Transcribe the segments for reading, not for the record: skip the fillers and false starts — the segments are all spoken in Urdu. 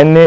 NA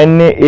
NA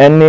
NA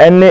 NA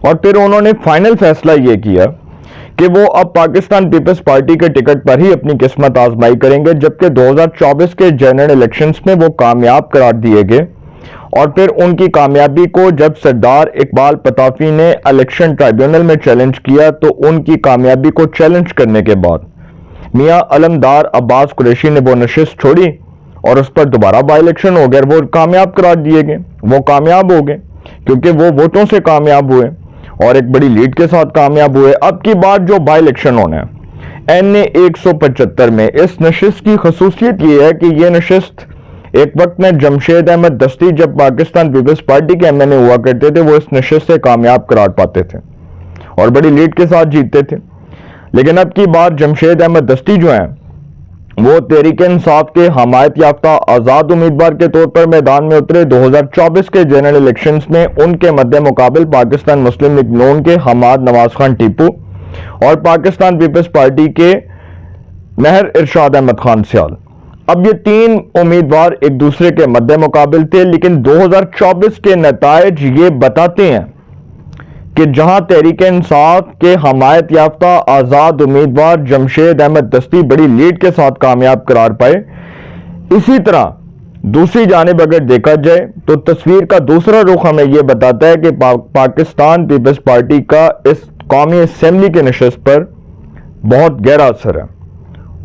اور پھر انہوں نے فائنل فیصلہ یہ کیا کہ وہ اب پاکستان پیپلز پارٹی کے ٹکٹ پر ہی اپنی قسمت آزمائی کریں گے، جبکہ 2024 کے جنرل الیکشنز میں وہ کامیاب قرار دیے گئے۔ اور پھر ان کی کامیابی کو جب سردار اقبال پتافی نے الیکشن ٹرائبیونل میں چیلنج کیا تو ان کی کامیابی کو چیلنج کرنے کے بعد میاں علمدار عباس قریشی نے وہ نشست چھوڑی اور اس پر دوبارہ بائی الیکشن ہو گیا، وہ کامیاب قرار دیے گئے، وہ کامیاب ہو گئے کیونکہ وہ ووٹوں سے کامیاب ہوئے اور ایک بڑی لیڈ کے ساتھ کامیاب ہوئے۔ اب کی بات جو بائی الیکشن ہونا ہے NA 175 میں، اس نشست کی خصوصیت یہ ہے کہ یہ نشست ایک وقت میں جمشید احمد دستی جب پاکستان پیپلز پارٹی کے MNA ہوا کرتے تھے، وہ اس نشست سے کامیاب قرار پاتے تھے اور بڑی لیڈ کے ساتھ جیتتے تھے۔ لیکن اب کی بات جمشید احمد دستی جو ہیں وہ تحریک انصاف کے حمایت یافتہ آزاد امیدوار کے طور پر میدان میں اترے۔ 2024 کے جنرل الیکشنز میں ان کے مد مقابل پاکستان مسلم لیگ نون کے حماد نواز خان ٹیپو اور پاکستان پیپلز پارٹی کے مہر ارشاد احمد خان سیال۔ اب یہ تین امیدوار ایک دوسرے کے مد مقابل تھے، لیکن 2024 کے نتائج یہ بتاتے ہیں کہ جہاں تحریک انصاف کے حمایت یافتہ آزاد امیدوار جمشید احمد دستی بڑی لیڈ کے ساتھ کامیاب قرار پائے، اسی طرح دوسری جانب اگر دیکھا جائے تو تصویر کا دوسرا رخ ہمیں یہ بتاتا ہے کہ پاکستان پیپلز پارٹی کا اس قومی اسمبلی کے نشست پر بہت گہرا اثر ہے،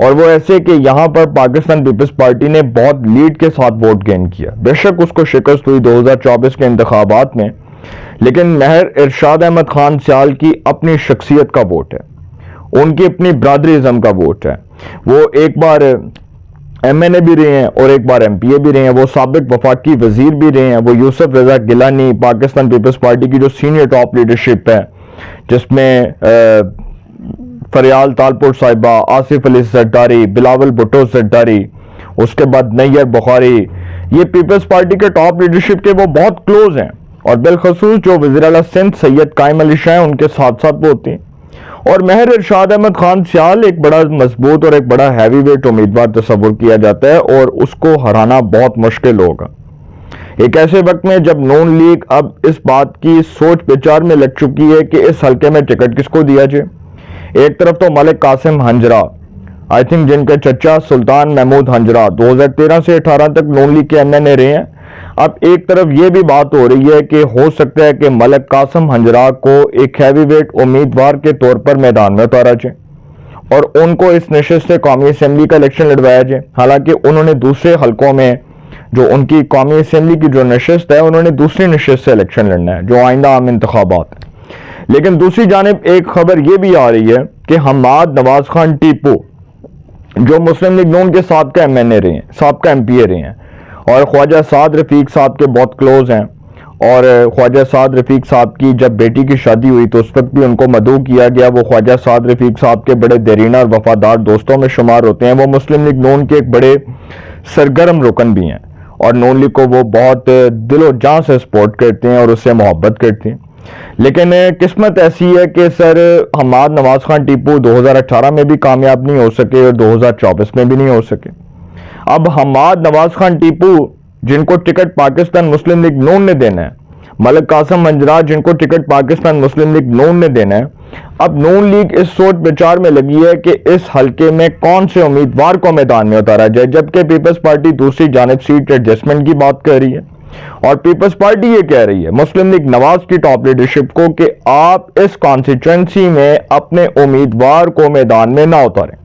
اور وہ ایسے کہ یہاں پر پاکستان پیپلز پارٹی نے بہت لیڈ کے ساتھ ووٹ گین کیا۔ بے شک اس کو شکست ہوئی 2024 کے انتخابات میں، لیکن مہر ارشاد احمد خان سیال کی اپنی شخصیت کا ووٹ ہے، ان کی اپنی برادریزم کا ووٹ ہے۔ وہ ایک بار MNA بھی رہے ہیں اور ایک بار MPA بھی رہے ہیں، وہ سابق وفاقی وزیر بھی رہے ہیں، وہ یوسف رضا گیلانی پاکستان پیپلز پارٹی کی جو سینئر ٹاپ لیڈرشپ ہے جس میں فریال تالپور صاحبہ، آصف علی زرداری، بلاول بھٹو زرداری، اس کے بعد نیر بخاری، یہ پیپلز پارٹی کے ٹاپ لیڈرشپ کے وہ بہت کلوز ہیں، اور بالخصوص جو وزیر اعلیٰ سندھ سید قائم علی شاہ ہیں ان کے ساتھ ساتھ وہ ہوتے ہیں۔ اور مہر ارشاد احمد خان سیال ایک بڑا مضبوط اور ایک بڑا ہیوی ویٹ امیدوار تصور کیا جاتا ہے، اور اس کو ہرانا بہت مشکل ہوگا ایک ایسے وقت میں جب نون لیگ اب اس بات کی سوچ بچار میں لگ چکی ہے کہ اس حلقے میں ٹکٹ کس کو دیا جائے۔ ایک طرف تو ملک قاسم ہنجرا، آئی تھنک جن کے چچا سلطان محمود ہنجرا 2013 سے 18 تک نون لیگ کے MNA رہے ہیں، اب ایک طرف یہ بھی بات ہو رہی ہے کہ ہو سکتا ہے کہ ملک قاسم ہنجرا کو ایک ہیوی ویٹ امیدوار کے طور پر میدان میں اتارا جائے اور ان کو اس نشست سے قومی اسمبلی کا الیکشن لڑوایا جائے۔ حالانکہ انہوں نے دوسرے حلقوں میں جو ان کی قومی اسمبلی کی جو نشست ہے انہوں نے دوسری نشست سے الیکشن لڑنا ہے جو آئندہ عام انتخابات ہے۔ لیکن دوسری جانب ایک خبر یہ بھی آ رہی ہے کہ حماد نواز خان ٹیپو جو مسلم لیگ نون کے سابقہ MNA رہے ہیں، سابقہ MPA رہے ہیں، اور خواجہ سعد رفیق صاحب کے بہت کلوز ہیں، اور خواجہ سعد رفیق صاحب کی جب بیٹی کی شادی ہوئی تو اس وقت بھی ان کو مدعو کیا گیا۔ وہ خواجہ سعد رفیق صاحب کے بڑے دیرینہ اور وفادار دوستوں میں شمار ہوتے ہیں، وہ مسلم لیگ نون کے ایک بڑے سرگرم رکن بھی ہیں، اور نون لیگ کو وہ بہت دل و جان سے سپورٹ کرتے ہیں اور اس سے محبت کرتے ہیں۔ لیکن قسمت ایسی ہے کہ سر حماد نواز خان ٹیپو 2018 میں بھی کامیاب نہیں ہو سکے اور 2024 میں بھی نہیں ہو سکے۔ اب حماد نواز خان ٹیپو جن کو ٹکٹ پاکستان مسلم لیگ نون نے دینا ہے، ملک قاسم ہنجرا جن کو ٹکٹ پاکستان مسلم لیگ نون نے دینا ہے، اب نون لیگ اس سوچ بچار میں لگی ہے کہ اس حلقے میں کون سے امیدوار کو میدان میں اتارا جائے، جبکہ پیپلز پارٹی دوسری جانب سیٹ ایڈجسٹمنٹ کی بات کر رہی ہے، اور پیپلز پارٹی یہ کہہ رہی ہے مسلم لیگ نواز کی ٹاپ لیڈرشپ کو کہ آپ اس کانسٹیچوئنسی میں اپنے امیدوار کو میدان میں نہ اتاریں،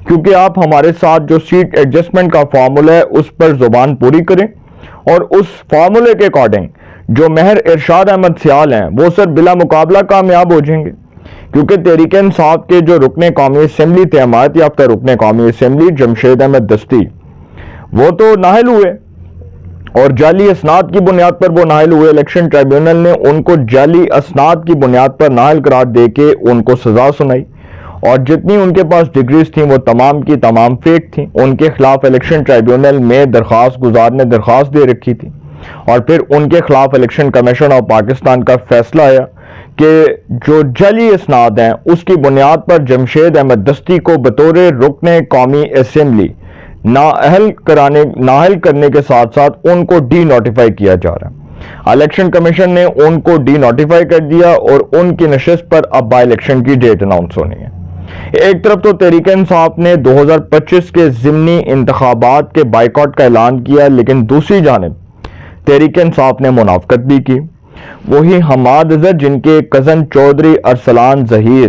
کیونکہ آپ ہمارے ساتھ جو سیٹ ایڈجسٹمنٹ کا فارمولا ہے اس پر زبان پوری کریں، اور اس فارمولے کے اکارڈنگ جو مہر ارشاد احمد سیال ہیں وہ سر بلا مقابلہ کامیاب ہو جائیں گے، کیونکہ تحریک انصاف کے جو رکن قومی اسمبلی تھے، حمایت یافتہ رکن قومی اسمبلی جمشید احمد دستی، وہ تو نااہل ہوئے اور جعلی اسناد کی بنیاد پر وہ نااہل ہوئے۔ الیکشن ٹرائبیونل نے ان کو جعلی اسناد کی بنیاد پر نااہل قرار دے کے ان کو سزا سنائی، اور جتنی ان کے پاس ڈگریز تھیں وہ تمام کی تمام فیک تھیں۔ ان کے خلاف الیکشن ٹرائبیونل میں درخواست گزار نے درخواست دے رکھی تھی، اور پھر ان کے خلاف الیکشن کمیشن آف پاکستان کا فیصلہ آیا کہ جو جعلی اسناد ہیں اس کی بنیاد پر جمشید احمد دستی کو بطور رکن قومی اسمبلی نااہل کرنے کے ساتھ ساتھ ان کو ڈی نوٹیفائی کیا جا رہا ہے۔ الیکشن کمیشن نے ان کو ڈی نوٹیفائی کر دیا اور ان کی نشست پر اب بائی الیکشن کی ڈیٹ اناؤنس ہونی ہے۔ ایک طرف تو تحریک انصاف نے 2025 کے ضمنی انتخابات کے بائیکاٹ کا اعلان کیا، لیکن دوسری جانب تحریک انصاف نے منافقت بھی کی۔ وہی حماد اظہر جن کے کزن چودھری ارسلان ظہیر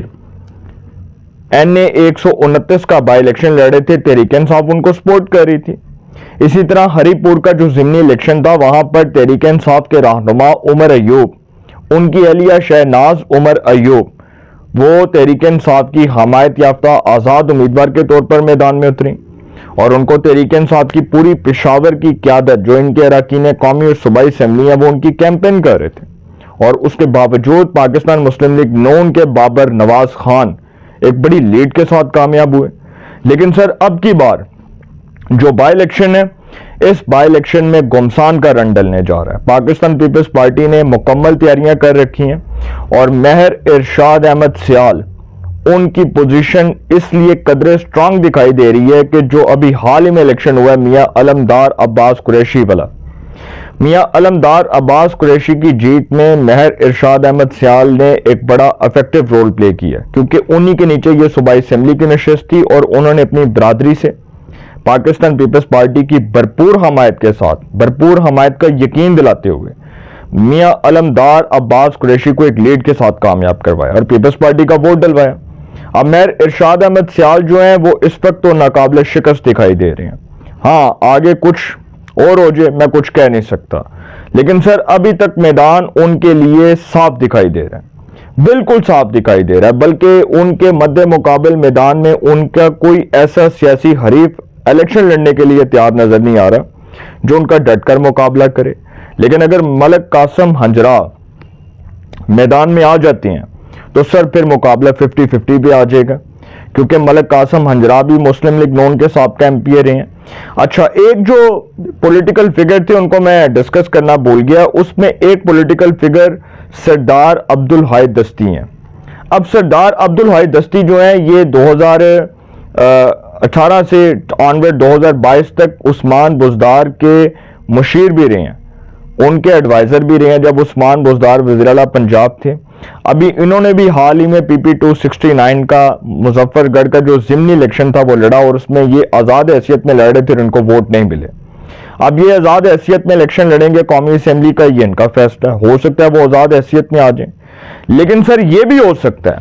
NA 129 کا بائی الیکشن لڑے تھے، تحریک انصاف ان کو سپورٹ کر رہی تھی۔ اسی طرح ہری پور کا جو ضمنی الیکشن تھا، وہاں پر تحریک انصاف کے رہنما عمر ایوب، ان کی اہلیہ شہناز عمر ایوب، وہ تحریک انصاف کی حمایت یافتہ آزاد امیدوار کے طور پر میدان میں اتری، اور ان کو تحریک انصاف کی پوری پشاور کی قیادت، جو ان کے اراکین قومی اور صوبائی اسمبلی ہیں، وہ ان کی کیمپین کر رہے تھے، اور اس کے باوجود پاکستان مسلم لیگ نون کے بابر نواز خان ایک بڑی لیڈ کے ساتھ کامیاب ہوئے۔ لیکن سر اب کی بار جو بائی الیکشن ہے، اس بائی الیکشن میں گمسان کا رن ڈلنے جا رہا ہے۔ پاکستان پیپلز پارٹی نے مکمل تیاریاں کر رکھی ہیں، اور مہر ارشاد احمد سیال ان کی پوزیشن اس لیے قدرے سٹرانگ دکھائی دے رہی ہے کہ جو ابھی حال ہی میں الیکشن ہوا ہے میاں علمدار عباس قریشی والا، میاں علمدار عباس قریشی کی جیت میں مہر ارشاد احمد سیال نے ایک بڑا افیکٹو رول پلے کیا، کیونکہ انہی کے نیچے یہ صوبائی اسمبلی کی نشست تھی، اور انہوں نے اپنی برادری سے پاکستان پیپلز پارٹی کی بھرپور حمایت کے ساتھ، بھرپور حمایت کا یقین دلاتے ہوئے میاں علمدار عباس قریشی کو ایک لیڈ کے ساتھ کامیاب کروایا اور پیپلز پارٹی کا ووٹ ڈلوایا۔ اب مہر ارشاد احمد سیال جو ہیں وہ اس وقت تو ناقابل شکست دکھائی دے رہے ہیں۔ ہاں آگے کچھ اور ہو جائے میں کچھ کہہ نہیں سکتا، لیکن سر ابھی تک میدان ان کے لیے صاف دکھائی دے رہا ہے، بالکل صاف دکھائی دے رہا ہے، بلکہ ان کے مد مقابل میدان میں ان کا کوئی ایسا سیاسی حریف الیکشن لڑنے کے لیے تیار نظر نہیں آ رہا جو ان کا ڈٹ کر مقابلہ کرے۔ لیکن اگر ملک قاسم ہنجرا میدان میں آ جاتے ہیں تو سر پھر مقابلہ 50-50 بھی آ جائے گا، کیونکہ ملک قاسم ہنجرا بھی مسلم لیگ نون کے سابقہ MP رہے ہیں۔ اچھا، ایک جو پولیٹیکل فگر تھے ان کو میں ڈسکس کرنا بھول گیا، اس میں ایک پولیٹیکل فگر سردار عبدالحی دستی ہیں۔ اب سردار عبدالحی دستی جو ہیں یہ 2018 سے آنورڈ 2022 تک عثمان بزدار کے مشیر بھی رہے ہیں، ان کے ایڈوائزر بھی رہے ہیں جب عثمان بزدار وزیر اعلیٰ پنجاب تھے۔ ابھی انہوں نے بھی حال ہی میں PP 269 کا مظفر گڑھ کا جو ضمنی الیکشن تھا وہ لڑا، اور اس میں یہ آزاد حیثیت میں لڑ رہے تھے اور ان کو ووٹ نہیں ملے۔ اب یہ آزاد حیثیت میں الیکشن لڑیں گے قومی اسمبلی کا، یہ ان کا فیصلہ ہے، ہو سکتا ہے وہ آزاد حیثیت میں آ جائیں، لیکن سر یہ بھی ہو سکتا ہے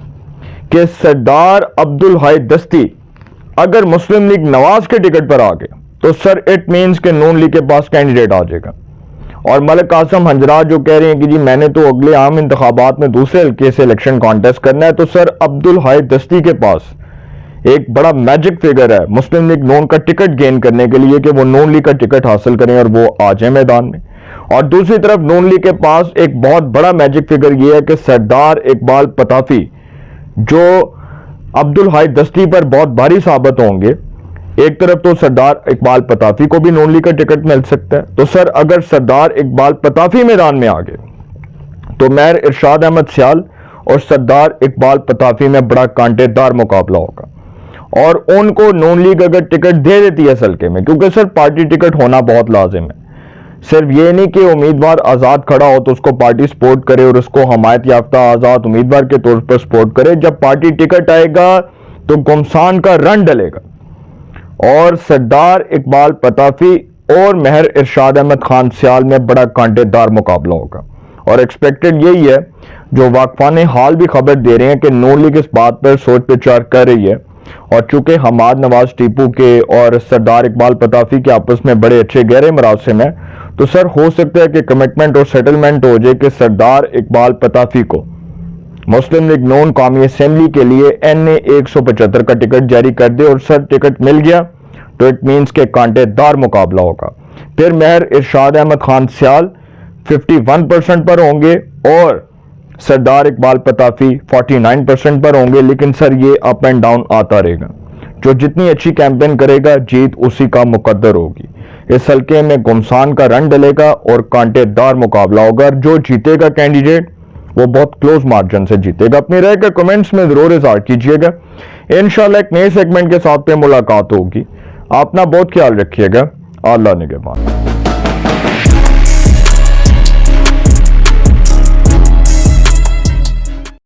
کہ سردار عبدالحی دستی اگر مسلم لیگ نواز کے ٹکٹ پر آ گئے تو سر اٹ مینز کہ نون لیگ کے پاس کینڈیڈیٹ آ جائے گا، اور ملک قاسم ہنجرا جو کہہ رہے ہیں کہ جی میں نے تو اگلے عام انتخابات میں دوسرے حلقے سے الیکشن کانٹیسٹ کرنا ہے، تو سر عبدالحی دستی کے پاس ایک بڑا میجک فگر ہے مسلم لیگ نون کا ٹکٹ گین کرنے کے لیے کہ وہ نون لیگ کا ٹکٹ حاصل کریں اور وہ آ جائیں میدان میں۔ اور دوسری طرف نون لیگ کے پاس ایک بہت بڑا میجک فگر یہ ہے کہ سردار اقبال پتافی جو عبدالحی دستی پر بہت بھاری ثابت ہوں گے، ایک طرف تو سردار اقبال پتافی کو بھی نون لیگ کا ٹکٹ مل سکتا ہے، تو سر اگر سردار اقبال پتافی میدان میں آ گئے تو مہر ارشاد احمد سیال اور سردار اقبال پتافی میں بڑا کانٹے دار مقابلہ ہوگا، اور ان کو نون لیگ اگر ٹکٹ دے دیتی ہے اس حلقے میں، کیونکہ سر پارٹی ٹکٹ ہونا بہت لازم ہے، صرف یہ نہیں کہ امیدوار آزاد کھڑا ہو تو اس کو پارٹی سپورٹ کرے اور اس کو حمایت یافتہ آزاد امیدوار کے طور پر سپورٹ کرے، جب پارٹی ٹکٹ آئے گا تو گمسان کا رن ڈلے گا، اور سردار اقبال پتافی اور مہر ارشاد احمد خان سیال میں بڑا کانٹے دار مقابلہ ہوگا۔ اور ایکسپیکٹڈ یہی ہے، جو واقفان حال بھی خبر دے رہے ہیں کہ نون لیگ اس بات پر سوچ وچار کر رہی ہے، اور چونکہ حماد نواز ٹیپو کے اور سردار اقبال پتافی کے آپس میں بڑے اچھے گہرے مراسم ہیں، تو سر ہو سکتا ہے کہ کمٹمنٹ اور سیٹلمنٹ ہو جائے کہ سردار اقبال پتافی کو مسلم لیگ نون قومی اسمبلی کے لیے NA 175 کا ٹکٹ جاری کر دے، اور سر ٹکٹ مل گیا تو اٹ مینز کے کانٹے دار مقابلہ ہوگا۔ پھر مہر ارشاد احمد خان سیال 51% پر ہوں گے اور سردار اقبال پتافی 49% پر ہوں گے، لیکن سر یہ اپ اینڈ ڈاؤن آتا رہے گا، جو جتنی اچھی کیمپین کرے گا جیت اسی کا مقدر ہوگی۔ اس حلقے میں گمسان کا رن ڈلے گا اور کانٹے دار مقابلہ ہوگا، اور جو جیتے گا کینڈیڈیٹ وہ بہت کلوز مارجن سے جیتے گا۔ اپنی رائے کا کمنٹس میں ضرور اظہار کیجیے گا۔ انشاءاللہ ایک نئے سیگمنٹ کے ساتھ پہ ملاقات ہوگی۔ اپنا بہت خیال رکھیے گا۔ اللہ نگہبان۔